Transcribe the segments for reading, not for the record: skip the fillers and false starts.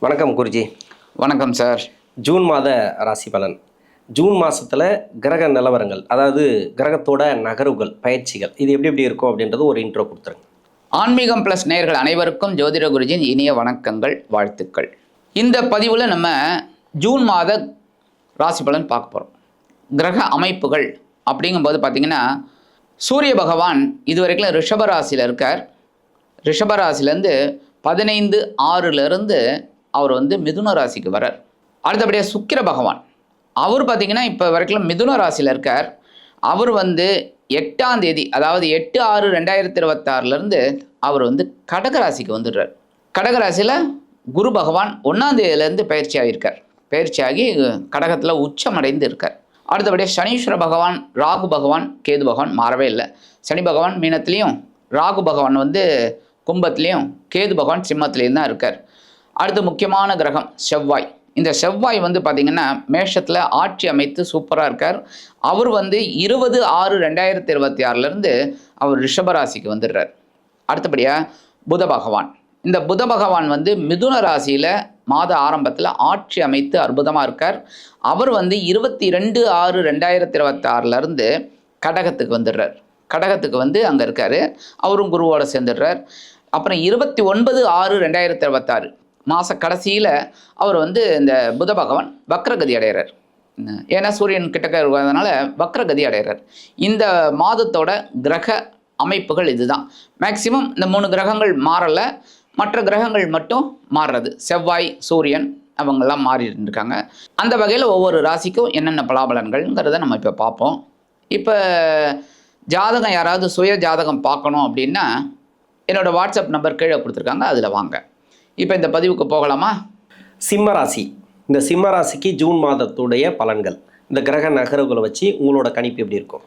வணக்கம் குருஜி. வணக்கம் sir. June மாத ராசி பலன். ஜூன் மாதத்தில் கிரக நிலவரங்கள், அதாவது கிரகத்தோட நகர்வுகள், பயிற்சிகள், இது எப்படி எப்படி இருக்கும் அப்படின்றது ஒரு இன்ட்ரோ கொடுத்துருங்க. ஆன்மீகம் ப்ளஸ் நேயர்கள் அனைவருக்கும் ஜோதிட குருஜியின் இனிய வணக்கங்கள், வாழ்த்துக்கள். இந்த பதிவில் நம்ம ஜூன் மாத ராசி பலன் பார்க்க போகிறோம். கிரக அமைப்புகள் அப்படிங்கும்போது பார்த்திங்கன்னா, சூரிய பகவான் இதுவரைக்கும் ரிஷபராசியில் இருக்கார். ரிஷபராசிலேருந்து 15/6 அவர் மிதுன ராசிக்கு வரார். அடுத்தபடியாக சுக்கிர பகவான், அவர் பார்த்திங்கன்னா இப்போ வரைக்கும் மிதுன ராசியில் இருக்கார். அவர் 8ஆம் தேதி, அதாவது 8/6/2026 அவர் கடகராசிக்கு வந்துடுறார். கடகராசியில் குரு பகவான் 1ஆம் தேதியிலேருந்து பயிற்சியாகியிருக்கார். பயிற்சியாகி கடகத்தில் உச்சமடைந்து இருக்கார். அடுத்தபடியாக சனீஸ்வர பகவான், ராகு பகவான், கேது பகவான் மாறவே இல்லை. சனி பகவான் மீனத்துலேயும், ராகு பகவான் கும்பத்துலேயும், கேது பகவான் சிம்மத்துலேயும் தான் இருக்கார். அடுத்து முக்கியமான கிரகம் செவ்வாய். இந்த செவ்வாய் பார்த்திங்கன்னா மேஷத்தில் ஆட்சி அமைத்து சூப்பராக இருக்கார். அவர் 20/6/2026 அவர் ரிஷபராசிக்கு வந்துடுறார். அடுத்தபடியாக புத பகவான். இந்த புத பகவான் மிதுன ராசியில் மாத ஆரம்பத்தில் ஆட்சி அமைத்து அற்புதமாக இருக்கார். அவர் 22/6/2026 கடகத்துக்கு வந்துடுறார். கடகத்துக்கு அங்கே இருக்கார். அவரும் குருவோட சேர்ந்துடுறார். அப்புறம் 29/6/2026 மாத கடைசியில் அவர் இந்த புத பகவான் வக்ரகதி அடைகிறார். ஏன்னா சூரியன் கிட்டக்க இருக்கிறதுனால வக்ரகதி அடைகிறார். இந்த மாதத்தோட கிரக அமைப்புகள் இதுதான். மேக்சிமம் இந்த 3 கிரகங்கள் மாறலை, மற்ற கிரகங்கள் மட்டும் மாறுறது. செவ்வாய், சூரியன் அவங்கெல்லாம் மாறிட்டு இருக்காங்க. அந்த வகையில் ஒவ்வொரு ராசிக்கும் என்னென்ன பலாபலன்கள்ங்கிறத நம்ம இப்போ பார்ப்போம். இப்போ ஜாதகம் யாராவது சுய ஜாதகம் பார்க்கணும் அப்படின்னா என்னோடய வாட்ஸ்அப் நம்பர் கீழே கொடுத்துருக்காங்க, அதில் வாங்க. இப்போ இந்த பதிவுக்கு போகலாமா? சிம்ம ராசி. இந்த சிம்ம ராசிக்கு ஜூன் மாதத்துடைய பலன்கள், இந்த கிரக நகர்வுகளை வச்சு உங்களோட கணிப்பு எப்படி இருக்கும்?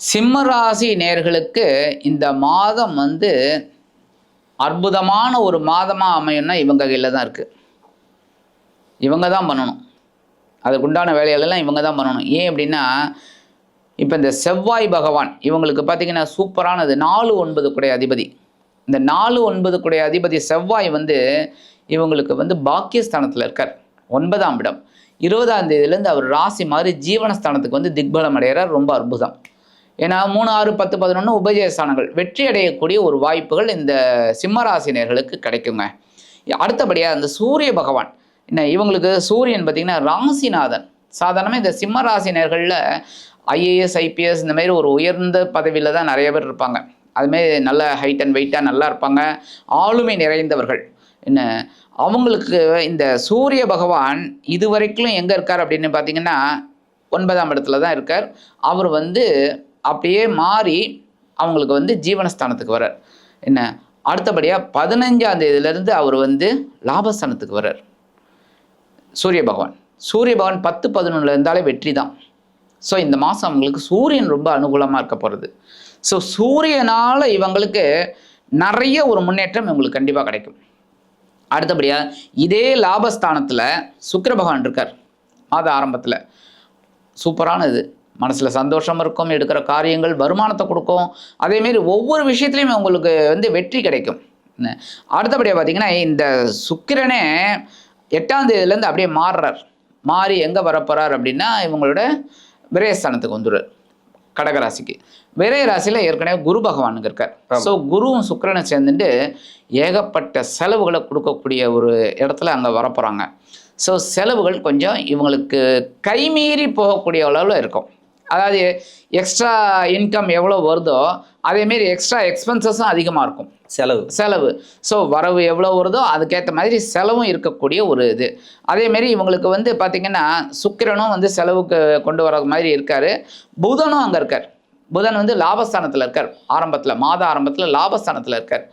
சிம்ம ராசி நேயர்களுக்கு இந்த மாதம் அற்புதமான ஒரு மாதமாக அமையும்னா இவங்க கையில் தான் இருக்குது. இவங்க தான் பண்ணணும், அதுக்குண்டான வேலைகளெல்லாம் இவங்க தான் பண்ணணும். ஏன் அப்படின்னா, இப்போ இந்த செவ்வாய் பகவான் இவங்களுக்கு பார்த்திங்கன்னா சூப்பரானது. 4/9 குடைய அதிபதி. இந்த 4/9 குடைய அதிபதி செவ்வாய் இவங்களுக்கு பாக்கியஸ்தானத்தில் இருக்கார், 9ஆம் இடம். 20ஆம் தேதியிலேருந்து அவர் ராசி மாதிரி ஜீவனஸ்தானத்துக்கு திக்பலம் அடைகிறார். ரொம்ப அற்புதம். ஏன்னா 3, 6, 10, 11 உபஜயஸ்தானங்கள் வெற்றி அடையக்கூடிய ஒரு வாய்ப்புகள் இந்த சிம்மராசினியர்களுக்கு கிடைக்குங்க. அடுத்தபடியாக இந்த சூரிய பகவான் இவங்களுக்கு சூரியன் பார்த்திங்கன்னா ராசிநாதன். சாதாரணமாக இந்த சிம்மராசினியர்களில் ஐஏஎஸ், ஐபிஎஸ் இந்த மாதிரி ஒரு உயர்ந்த பதவியில் தான் நிறைய பேர் இருப்பாங்க. அதுமாரி நல்ல ஹைட் அண்ட் வெயிட்டாக நல்லா இருப்பாங்க, ஆளுமை நிறைந்தவர்கள். அவங்களுக்கு இந்த சூரிய பகவான் இது வரைக்கும் எங்கே இருக்கார் அப்படின்னு பார்த்தீங்கன்னா 9ஆம் இடத்துல தான் இருக்கார். அவர் அப்படியே மாறி அவங்களுக்கு ஜீவனஸ்தானத்துக்கு வர்றார். அடுத்தபடியாக 15ஆம் தேதியிலேருந்து அவர் லாபஸ்தானத்துக்கு வர்றார் சூரிய பகவான். சூரிய பகவான் 10, 11 இருந்தாலே வெற்றி தான். ஸோ இந்த மாதம் அவங்களுக்கு சூரியன் ரொம்ப அனுகூலமாக இருக்க போகிறது. ஸோ சூரியனால் இவங்களுக்கு நிறைய ஒரு முன்னேற்றம் இவங்களுக்கு கண்டிப்பாக கிடைக்கும். அடுத்தபடியாக இதே லாபஸ்தானத்தில் சுக்கிர பகவான் இருக்கார். மாத ஆரம்பத்தில் சூப்பரான இது. மனசில் சந்தோஷம் இருக்கும், எடுக்கிற காரியங்கள் வருமானத்தை கொடுக்கும். அதேமாரி ஒவ்வொரு விஷயத்துலையும் உங்களுக்கு வெற்றி கிடைக்கும். அடுத்தபடியாக பார்த்திங்கன்னா இந்த சுக்கிரனே 8ஆம் தேதியிலேருந்து அப்படியே மாறுறார். மாறி எங்கே வரப்போகிறார் அப்படின்னா இவங்களோட விரயஸ்தானத்துக்கு வந்துடுறார், கடகராசிக்கு. விரய ராசியில் ஏற்கனவே குரு பகவானுக்கு இருக்கார். ஸோ குருவும் சுக்கிரனை சேர்ந்துட்டு ஏகப்பட்ட செலவுகளை கொடுக்கக்கூடிய ஒரு இடத்துல அங்கே வரப்போகிறாங்க. ஸோ செலவுகள் கொஞ்சம் இவங்களுக்கு கைமீறி போகக்கூடிய அளவில் இருக்கும். அதாவது எக்ஸ்ட்ரா இன்கம் எவ்வளோ வருதோ அதேமாரி எக்ஸ்ட்ரா எக்ஸ்பென்சஸும் அதிகமாக இருக்கும். செலவு ஸோ வரவு எவ்வளோ வருதோ அதுக்கேற்ற மாதிரி செலவும் இருக்கக்கூடிய ஒரு இது. அதேமாரி இவங்களுக்கு பார்த்திங்கன்னா சுக்கிரனும் செலவுக்கு கொண்டு வர மாதிரி இருக்கார். புதனும் அங்கே இருக்கார். புதன் லாபஸ்தானத்தில் இருக்கார். ஆரம்பத்தில், மாத ஆரம்பத்தில் லாபஸ்தானத்தில் இருக்கார்.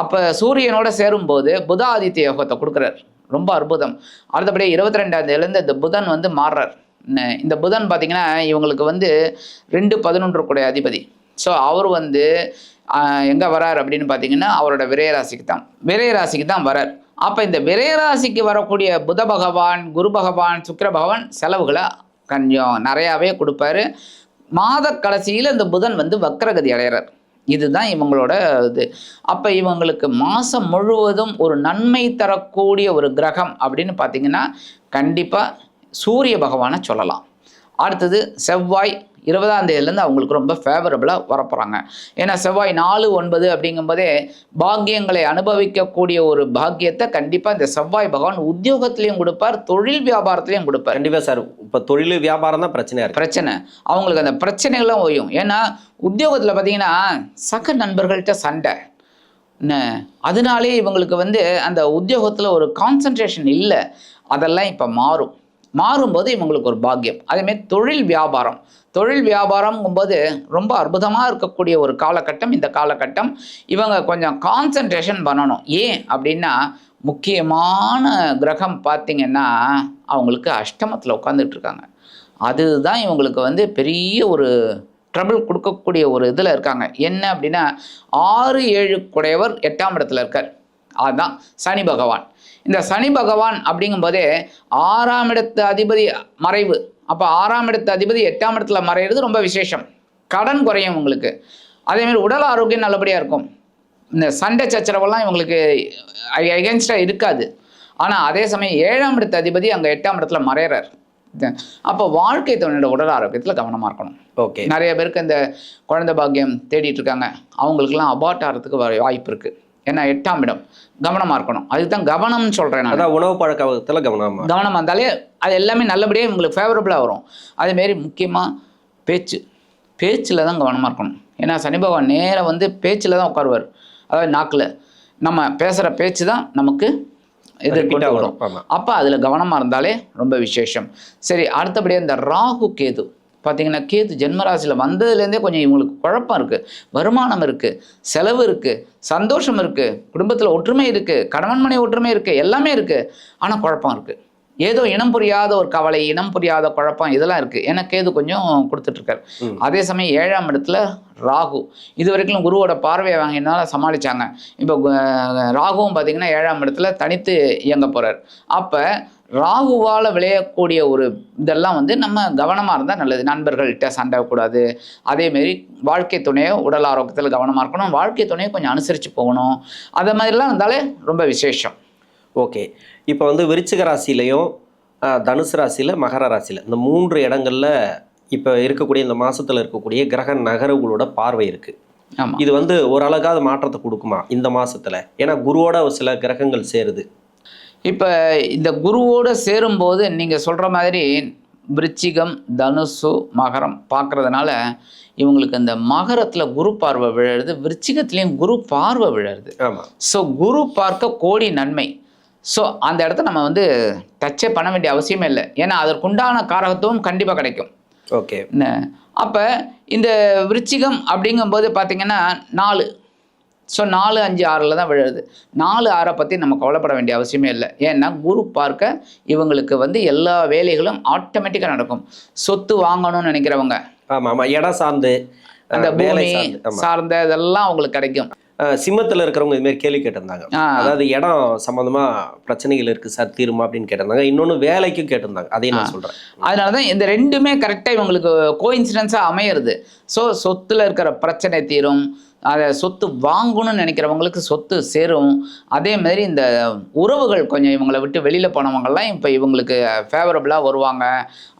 அப்போ சூரியனோட சேரும்போது புத ஆதித்ய யோகத்தை கொடுக்குறார். ரொம்ப அற்புதம். அடுத்தபடியே 22ஆம் தேதியிலேருந்து இந்த புதன் மாறுறார். இந்த புதன் பார்த்திங்கன்னா இவங்களுக்கு 2/11 கூடிய அதிபதி. ஸோ அவர் எங்கே வரார் அப்படின்னு பார்த்தீங்கன்னா அவரோட விரயராசிக்கு தான் வரார். அப்போ இந்த விரயராசிக்கு வரக்கூடிய புத பகவான், குரு பகவான், சுக்கிர பகவான் செலவுகளை கொஞ்சம் நிறையாவே கொடுப்பாரு. மாத கடைசியில் இந்த புதன் வக்ரகதி அடைகிறார். இதுதான் இவங்களோட இது. அப்போ இவங்களுக்கு மாதம் முழுவதும் ஒரு நன்மை தரக்கூடிய ஒரு கிரகம் அப்படின்னு பார்த்தீங்கன்னா கண்டிப்பாக சூரிய பகவானை சொல்லலாம். அடுத்தது செவ்வாய் 20ஆம் தேதியிலேருந்து அவங்களுக்கு ரொம்ப ஃபேவரபுளாக வரப்போகிறாங்க. ஏன்னா செவ்வாய் 4-9 அப்படிங்கும்போதே பாக்கியங்களை அனுபவிக்கக்கூடிய ஒரு பாக்கியத்தை கண்டிப்பாக இந்த செவ்வாய் பகவான் உத்தியோகத்திலையும் கொடுப்பார், தொழில் வியாபாரத்திலையும் கொடுப்பார். கண்டிப்பாக சார். இப்போ தொழில் வியாபாரம் தான் பிரச்சனையாக இருக்குது. பிரச்சனை அவங்களுக்கு அந்த பிரச்சனைகளும் ஓயும். ஏன்னா உத்தியோகத்தில் பார்த்தீங்கன்னா சக நண்பர்கள்ட்ட சண்டை, அதனாலே இவங்களுக்கு வந்து அந்த உத்தியோகத்தில் ஒரு கான்சன்ட்ரேஷன் இல்லை. அதெல்லாம் இப்போ மாறும்போது இவங்களுக்கு ஒரு பாக்கியம். அதேமாதிரி தொழில் வியாபாரம்ங்கும்போது ரொம்ப அற்புதமாக இருக்கக்கூடிய ஒரு காலகட்டம் இந்த காலகட்டம். இவங்க கொஞ்சம் கான்சன்ட்ரேஷன் பண்ணணும். ஏன் அப்படின்னா முக்கியமான கிரகம் பார்த்திங்கன்னா அவங்களுக்கு அஷ்டமத்தில் உட்காந்துட்டு இருக்காங்க. அதுதான் இவங்களுக்கு வந்து பெரிய ஒரு ட்ரபிள் கொடுக்கக்கூடிய ஒரு இதில் இருக்காங்க. என்ன அப்படின்னா 6-7 குடையவர் 8ஆம் இடத்துல இருக்கார். அதுதான் சனி பகவான். இந்த சனி பகவான் அப்படிங்கும்போதே 6ஆம் இடத்து அதிபதி மறைவு. அப்போ 6ஆம் இடத்து அதிபதி 8ஆம் இடத்துல மறைகிறது ரொம்ப விசேஷம். கடன் குறையும் உங்களுக்கு. அதேமாதிரி உடல் ஆரோக்கியம் நல்லபடியாக இருக்கும். இந்த சண்டை சச்சரவெல்லாம் இவங்களுக்கு எகென்ஸ்டாக இருக்காது. ஆனால் அதே சமயம் 7ஆம் இடத்து அதிபதி அங்கே 8ஆம் இடத்துல மறைகிறார். அப்போ வாழ்க்கை துணையோட உடல் ஆரோக்கியத்தில் கவனமாக இருக்கணும். ஓகே. நிறைய பேருக்கு இந்த குழந்தை பாக்கியம் தேடிட்டு இருக்காங்க. அவங்களுக்குலாம் அபார்ட் ஆகிறதுக்கு வாய்ப்பு இருக்குது. ஏன்னா 8ஆம் இடம் கவனமாக இருக்கணும். அதுதான் கவனம்னு சொல்கிறேன். அதான் உணவு பழக்கத்தில் கவனமாக இருந்தாலே அது எல்லாமே நல்லபடியாக இவங்களுக்கு ஃபேவரபுளாக வரும். அதேமாரி முக்கியமாக பேச்சில் தான் கவனமாக இருக்கணும். ஏன்னா சனி பகவான் நேராக வந்து பேச்சில் தான் உட்காருவார். அதாவது நாக்கில் நம்ம பேசுகிற பேச்சு தான் நமக்கு கொண்டு வரும். அப்போ அதில் கவனமாக இருந்தாலே ரொம்ப விசேஷம். சரி, அடுத்தபடியாக இந்த ராகு கேது பார்த்தீங்கன்னா, கேது ஜென்மராசியில் வந்ததுலேருந்தே கொஞ்சம் இவங்களுக்கு குழப்பம் இருக்குது. வருமானம் இருக்குது, செலவு இருக்குது, சந்தோஷம் இருக்குது, குடும்பத்தில் ஒற்றுமை இருக்குது, கணவன் மனைவி ஒற்றுமை இருக்குது, எல்லாமே இருக்குது. ஆனால் குழப்பம் இருக்குது. ஏதோ இனம் புரியாத ஒரு கவலை, இனம் புரியாத குழப்பம், இதெல்லாம் இருக்குது. ஏன்னா கேது கொஞ்சம் கொடுத்துட்ருக்காரு. அதே சமயம் 7ஆம் இடத்துல ராகு. இது வரைக்கும் குருவோட பார்வையை வாங்கினால சமாளித்தாங்க. இப்போ ராகுவும் பார்த்திங்கன்னா 7ஆம் இடத்துல தனித்து இயங்க போகிறார். அப்போ ராகுவால் விளையக்கூடிய ஒரு இதெல்லாம் வந்து நம்ம கவனமாக இருந்தால் நல்லது. நண்பர்கள்கிட்ட சண்டை கூடாது. அதேமாரி வாழ்க்கை துணையை உடல் ஆரோக்கியத்தில் கவனமாக இருக்கணும். வாழ்க்கை துணையை கொஞ்சம் அனுசரித்து போகணும். அதை மாதிரிலாம் இருந்தாலே ரொம்ப விசேஷம். ஓகே. இப்போ வந்து விருச்சிக ராசிலையும் தனுசு ராசியில் மகர ராசியில் இந்த 3 இடங்களில் இப்போ இருக்கக்கூடிய இந்த மாதத்தில் இருக்கக்கூடிய கிரக நகர்வுகளோட பார்வை இருக்குது. ஆமாம். இது வந்து ஓரளவுக்காவது மாற்றத்தை கொடுக்குமா இந்த மாதத்தில்? ஏன்னா குருவோட சில கிரகங்கள் சேருது. இப்போ இந்த குருவோடு சேரும்போது நீங்கள் சொல்கிற மாதிரி விருச்சிகம், தனுசு, மகரம் பார்க்குறதுனால இவங்களுக்கு இந்த மகரத்தில் குரு பார்வை விழுறது, விருச்சிகத்துலேயும் குரு பார்வை விழுறது. ஆமாம். ஸோ குரு பார்க்க கோடி நன்மை. ஸோ அந்த இடத்த நம்ம வந்து டச்சே பண்ண வேண்டிய அவசியமே இல்லை. ஏன்னா அதற்குண்டான காரகத்துவம் கண்டிப்பாக கிடைக்கும். ஓகே. அப்போ இந்த விருச்சிகம் அப்படிங்கும்போது பார்த்திங்கன்னா 4, ஸோ 4, 5, 6 தான் விழுது. 4, 6 பற்றி நம்ம கவலைப்பட வேண்டிய அவசியமே இல்லை. ஏன்னா குரு பார்க்க இவங்களுக்கு வந்து எல்லா வேலைகளும் ஆட்டோமேட்டிக்காக நடக்கும். சொத்து வாங்கணும்னு நினைக்கிறவங்க, ஆமாம், இடம் சார்ந்து அந்த பூமி சார்ந்த இதெல்லாம் அவங்களுக்கு கிடைக்கும். சிம்மத்தில் இருக்கிறவங்க இதுமாரி கேள்வி கேட்டிருந்தாங்க. அதாவது இடம் சம்மந்தமாக பிரச்சனைகள் இருக்குது சார், தீருமா அப்படின்னு கேட்டிருந்தாங்க. இன்னொன்று வேலைக்கும் கேட்டிருந்தாங்க. அதையும் நான் சொல்கிறேன். அதனால தான் இந்த ரெண்டுமே கரெக்டாக இவங்களுக்கு கோஇன்சிடென்ஸாக அமையிறது. ஸோ சொத்தில் இருக்கிற பிரச்சனை தீரும். அதை சொத்து வாங்கணும்னு நினைக்கிறவங்களுக்கு சொத்து சேரும். அதே மாதிரி இந்த உறவுகள் கொஞ்சம் இவங்களை விட்டு வெளியில் போனவங்கெல்லாம் இப்போ இவங்களுக்கு ஃபேவரபுளாக வருவாங்க.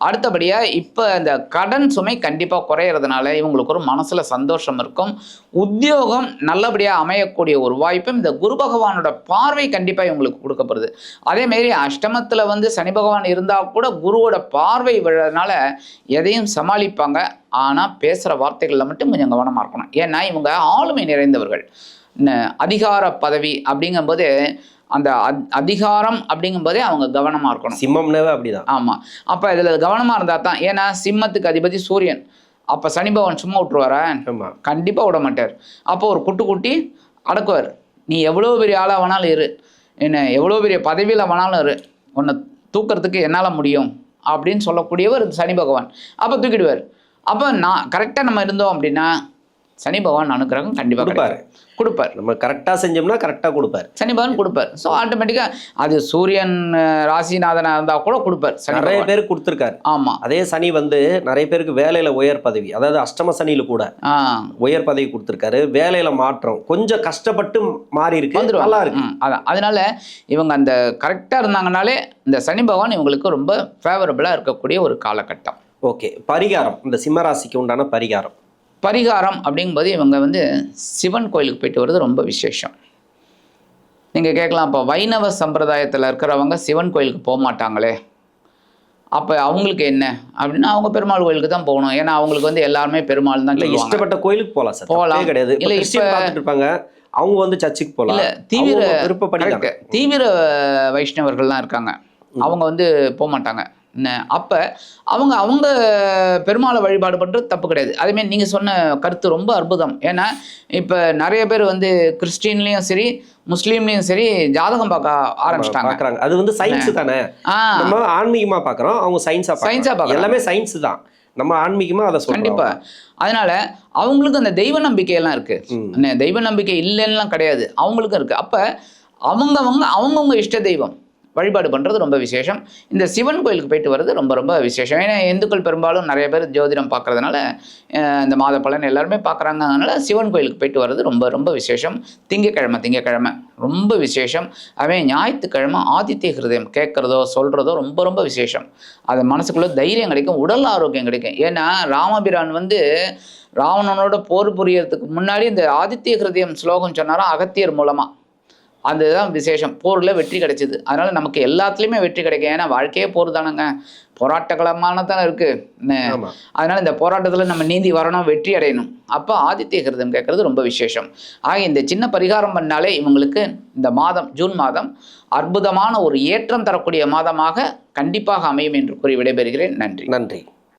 அடுத்தபடியாக இப்போ இந்த கடன் சுமை கண்டிப்பாக குறையிறதுனால இவங்களுக்கு ஒரு மனசில் சந்தோஷம் இருக்கும். உத்தியோகம் நல்லபடியாக அமையக்கூடிய ஒரு வாய்ப்பும் இந்த குரு பகவானோட பார்வை கண்டிப்பாக இவங்களுக்கு கொடுக்கப்படுது. அதேமாரி அஷ்டமத்தில் வந்து சனி பகவான் இருந்தால் கூட குருவோட பார்வை விழுறதுனால எதையும் சமாளிப்பாங்க. ஆனால் பேசுகிற வார்த்தைகளில் மட்டும் கொஞ்சம் கவனமாக இருக்கணும். ஏன்னா இவங்க ஆளுமை நிறைந்தவர்கள். அதிகார பதவி அப்படிங்கும்போது அந்த அதிகாரம் அப்படிங்கும்போதே அவங்க கவனமாக இருக்கணும். சிம்மம்னாவே அப்படிதான். ஆமாம். அப்போ இதில் கவனமாக இருந்தால் தான். ஏன்னா சிம்மத்துக்கு அதிபதி சூரியன். அப்போ சனி பகவான் சும்மா விட்டுருவாரா? கண்டிப்பாக விட மாட்டார். அப்போ ஒரு குட்டி அடக்குவார். நீ எவ்வளோ பெரிய ஆளாக வேணாலும் இரு, என்ன எவ்வளோ பெரிய பதவியில் வேணாலும் இரு, உன்னை தூக்கிறதுக்கு என்னால் முடியும் அப்படின்னு சொல்லக்கூடியவர் சனி பகவான். அப்போ தூக்கிடுவார். அப்போ நான் கரெக்டாக நம்ம இருந்தோம் அப்படின்னா சனி பகவான் அனுக்கிரகம் கண்டிப்பாக கொடுப்பாரு. கொடுப்பார். நம்ம கரெக்டாக செஞ்சோம்னா கரெக்டாக கொடுப்பாரு. சனி பகவான் கொடுப்பார். ஸோ ஆட்டோமேட்டிக்காக அது சூரியன் ராசிநாதனாக இருந்தால் கூட கொடுப்பார். நிறைய பேருக்கு கொடுத்துருக்காரு. ஆமாம். அதே சனி வந்து நிறைய பேருக்கு வேலையில் உயர் பதவி, அதாவது அஷ்டம சனியில் கூட உயர் பதவி கொடுத்துருக்காரு. வேலையில் மாற்றம் கொஞ்சம் கஷ்டப்பட்டு மாறி இருக்கு, நல்லா இருக்கு. அதான் அதனால இவங்க அந்த கரெக்டாக இருந்தாங்கனாலே இந்த சனி பகவான் இவங்களுக்கு ரொம்ப ஃபேவரபிளாக இருக்கக்கூடிய ஒரு காலகட்டம். ஓகே, பரிகாரம், இந்த சிம்மராசிக்கு உண்டான பரிகாரம் அப்படிங்கும்போது இவங்க வந்து சிவன் கோயிலுக்கு போயிட்டு வர்றது ரொம்ப விசேஷம். நீங்கள் கேட்கலாம், இப்போ வைணவ சம்பிரதாயத்தில் இருக்கிறவங்க சிவன் கோயிலுக்கு போக மாட்டாங்களே, அப்போ அவங்களுக்கு என்ன அப்படின்னா அவங்க பெருமாள் கோயிலுக்கு தான் போகணும். ஏன்னா அவங்களுக்கு வந்து எல்லாருமே பெருமாள் தான். இஷ்டப்பட்ட கோயிலுக்கு போகலாம் சார், போகலாம் கிடையாது. இல்லை பார்த்துட்டு இருப்பாங்க, அவங்க வந்து சர்ச்சுக்கு போகலாம். இல்லை, தீவிர வைஷ்ணவர்கள்லாம் இருக்காங்க, அவங்க வந்து போக மாட்டாங்க. அப்போ அவங்க பெருமாளை வழிபாடு பண்ணுறது தப்பு கிடையாது. அதேமாதிரி நீங்கள் சொன்ன கருத்து ரொம்ப அற்புதம். ஏன்னா இப்போ நிறைய பேர் வந்து கிறிஸ்டின்லேயும் சரி முஸ்லீம்லேயும் சரி ஜாதகம் பார்க்க ஆரம்பிச்சிட்டாங்க. அது வந்து சயின்ஸ் தானே, நம்ம ஆன்மீகமாக பார்க்குறோம், அவங்க சயின்ஸாக பார்க்குறோம். எல்லாமே சயின்ஸ் தான், நம்ம ஆன்மீகமாக அதை சொல்றோம். கண்டிப்பாக. அதனால அவங்களுக்கு அந்த தெய்வ நம்பிக்கையெல்லாம் இருக்குது. தெய்வ நம்பிக்கை இல்லைன்னுலாம் கிடையாது, அவங்களுக்கும் இருக்குது. அப்போ அவங்கவுங்க இஷ்ட தெய்வம் வழிபாடு பண்ணுறது ரொம்ப விசேஷம். இந்த சிவன் கோயிலுக்கு போயிட்டு வர்றது ரொம்ப ரொம்ப விசேஷம். ஏன்னா இந்துக்கள் பெரும்பாலும் நிறைய பேர் ஜோதிடம் பார்க்குறதுனால இந்த மாத பலன் எல்லாருமே பார்க்குறாங்க. அதனால் சிவன் கோயிலுக்கு போயிட்டு வர்றது ரொம்ப ரொம்ப விசேஷம். திங்கக்கிழமை ரொம்ப விசேஷம். அதே ஞாயிற்றுக்கிழமை ஆதித்ய ஹிருதயம் கேட்குறதோ சொல்கிறதோ ரொம்ப ரொம்ப விசேஷம். அது மனசுக்குள்ளே தைரியம் கிடைக்கும், உடல் ஆரோக்கியம் கிடைக்கும். ஏன்னா ராமபிரான் வந்து ராவணனோட போர் புரியறதுக்கு முன்னாடி இந்த ஆதித்ய ஹிருதயம் ஸ்லோகம் சொன்னாரோ அகத்தியர் மூலமாக. அதுதான் விசேஷம். போரில் வெற்றி கிடைச்சிது. அதனால் நமக்கு எல்லாத்துலேயுமே வெற்றி கிடைக்கும். ஏன்னா வாழ்க்கையே போர் தானேங்க, போராட்டகளமான தானே இருக்குது. அதனால் இந்த போராட்டத்தில் நம்ம நீந்தி வரணும், வெற்றி அடையணும். அப்போ ஆதித்ய ஹிருதயம் கேட்குறது ரொம்ப விசேஷம். ஆக இந்த சின்ன பரிகாரம் பண்ணாலே இவங்களுக்கு இந்த மாதம் ஜூன் மாதம் அற்புதமான ஒரு ஏற்றம் தரக்கூடிய மாதமாக கண்டிப்பாக அமையும் என்று கூறி விடைபெறுகிறேன். நன்றி.